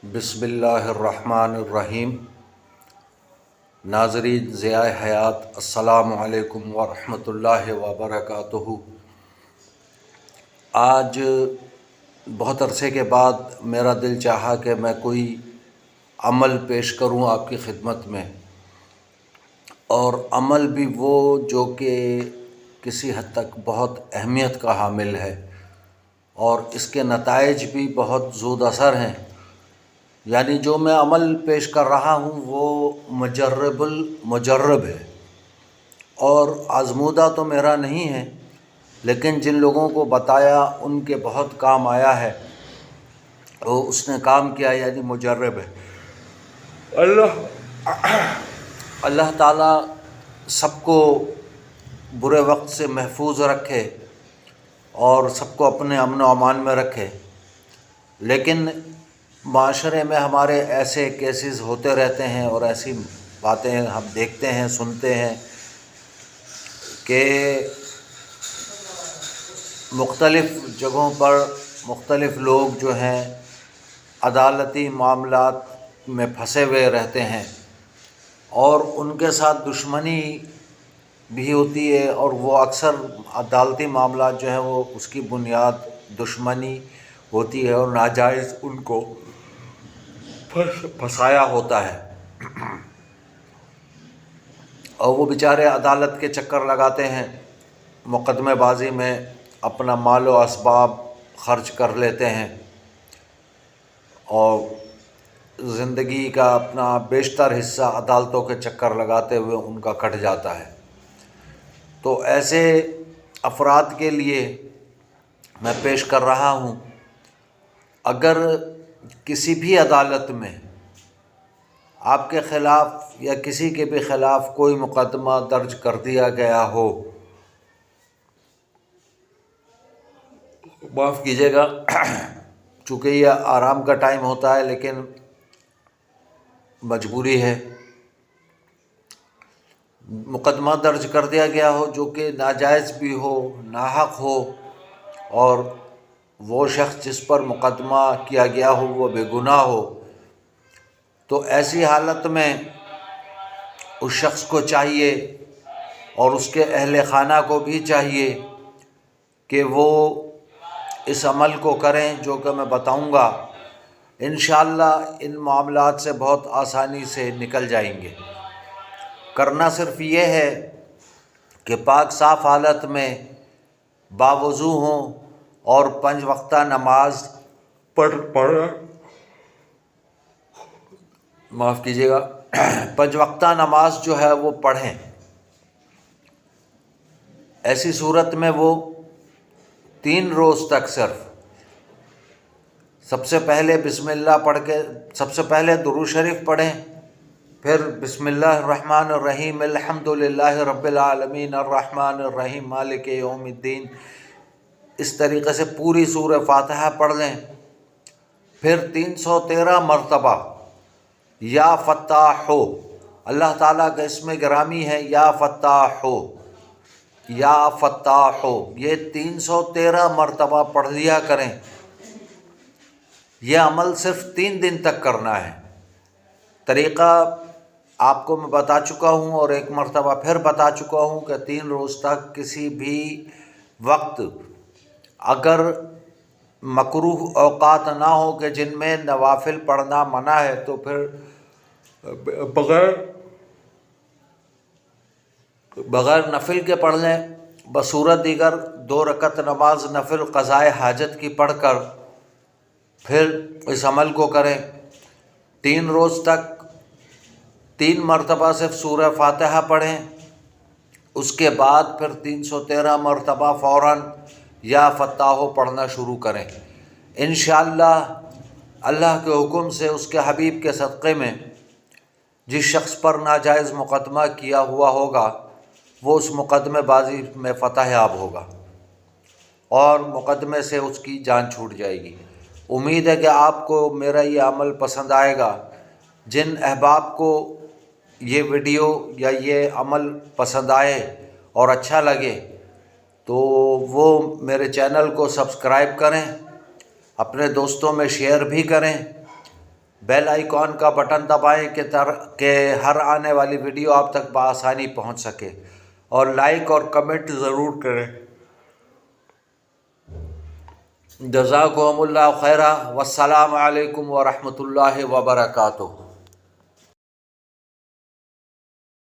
بسم اللہ الرحمن الرحیم۔ ناظرین ضیاء حیات، السلام علیکم ورحمۃ اللہ وبرکاتہ۔ آج بہت عرصے کے بعد میرا دل چاہا کہ میں کوئی عمل پیش کروں آپ کی خدمت میں، اور عمل بھی وہ جو کہ کسی حد تک بہت اہمیت کا حامل ہے اور اس کے نتائج بھی بہت زود اثر ہیں۔ یعنی جو میں عمل پیش کر رہا ہوں وہ مجرب المجرب ہے، اور آزمودہ تو میرا نہیں ہے، لیکن جن لوگوں کو بتایا ان کے بہت کام آیا ہے، وہ اس نے کام کیا، یعنی مجرب ہے۔ اللہ تعالیٰ سب کو برے وقت سے محفوظ رکھے اور سب کو اپنے امن و امان میں رکھے، لیکن معاشرے میں ہمارے ایسے کیسز ہوتے رہتے ہیں اور ایسی باتیں ہم دیکھتے ہیں، سنتے ہیں کہ مختلف جگہوں پر مختلف لوگ جو ہیں عدالتی معاملات میں پھنسے ہوئے رہتے ہیں، اور ان کے ساتھ دشمنی بھی ہوتی ہے، اور وہ اکثر عدالتی معاملات جو ہیں وہ اس کی بنیاد دشمنی ہوتی ہے اور ناجائز ان کو پھنسایا ہوتا ہے، اور وہ بیچارے عدالت کے چکر لگاتے ہیں، مقدمے بازی میں اپنا مال و اسباب خرچ کر لیتے ہیں، اور زندگی کا اپنا بیشتر حصہ عدالتوں کے چکر لگاتے ہوئے ان کا کٹ جاتا ہے۔ تو ایسے افراد کے لیے میں پیش کر رہا ہوں، اگر کسی بھی عدالت میں آپ کے خلاف یا کسی کے بھی خلاف کوئی مقدمہ درج کر دیا گیا ہو، معاف کیجیے گا چونکہ یہ آرام کا ٹائم ہوتا ہے لیکن مجبوری ہے، مقدمہ درج کر دیا گیا ہو جو کہ ناجائز بھی ہو، ناحق ہو، اور وہ شخص جس پر مقدمہ کیا گیا ہو وہ بے گناہ ہو، تو ایسی حالت میں اس شخص کو چاہیے اور اس کے اہل خانہ کو بھی چاہیے کہ وہ اس عمل کو کریں جو کہ میں بتاؤں گا۔ انشاءاللہ ان معاملات سے بہت آسانی سے نکل جائیں گے۔ کرنا صرف یہ ہے کہ پاک صاف حالت میں باوضو ہوں اور 5 وقتہ نماز معاف کیجیے گا 5 وقتہ نماز جو ہے وہ پڑھیں۔ ایسی صورت میں وہ 3 روز تک صرف سب سے پہلے بسم اللہ پڑھ کے سب سے پہلے درود شریف پڑھیں، پھر بسم اللہ الرحمن الرحیم الحمد للہ رب العالمین الرحمن الرحیم مالک یوم الدین، اس طریقے سے پوری سورہ فاتحہ پڑھ لیں، پھر 313 مرتبہ یا فتاح ہو، اللہ تعالیٰ کا اسم گرامی ہے یا فتاح ہو، یا فتاح ہو، یہ 313 مرتبہ پڑھ لیا کریں۔ یہ عمل صرف 3 دن تک کرنا ہے۔ طریقہ آپ کو میں بتا چکا ہوں اور ایک مرتبہ پھر بتا چکا ہوں کہ 3 روز تک کسی بھی وقت، اگر مکروہ اوقات نہ ہو کہ جن میں نوافل پڑھنا منع ہے، تو پھر بغیر نفل کے پڑھ لیں، بصورت دیگر 2 رکعت نماز نفل قضائے حاجت کی پڑھ کر پھر اس عمل کو کریں۔ 3 روز تک 3 مرتبہ صرف سورہ فاتحہ پڑھیں، اس کے بعد پھر 313 مرتبہ فوراً یا فتاح پڑھنا شروع کریں۔ انشاءاللہ اللہ کے حکم سے اس کے حبیب کے صدقے میں جس شخص پر ناجائز مقدمہ کیا ہوا ہوگا وہ اس مقدمے بازی میں فتح یاب ہوگا اور مقدمے سے اس کی جان چھوٹ جائے گی۔ امید ہے کہ آپ کو میرا یہ عمل پسند آئے گا۔ جن احباب کو یہ ویڈیو یا یہ عمل پسند آئے اور اچھا لگے تو وہ میرے چینل کو سبسکرائب کریں، اپنے دوستوں میں شیئر بھی کریں، بیل آئیکن کا بٹن دبائیں کہ ہر آنے والی ویڈیو آپ تک بآسانی پہنچ سکے، اور لائک اور کمنٹ ضرور کریں۔ جزاکم اللہ خیرہ، والسلام علیکم ورحمۃ اللہ وبرکاتہ۔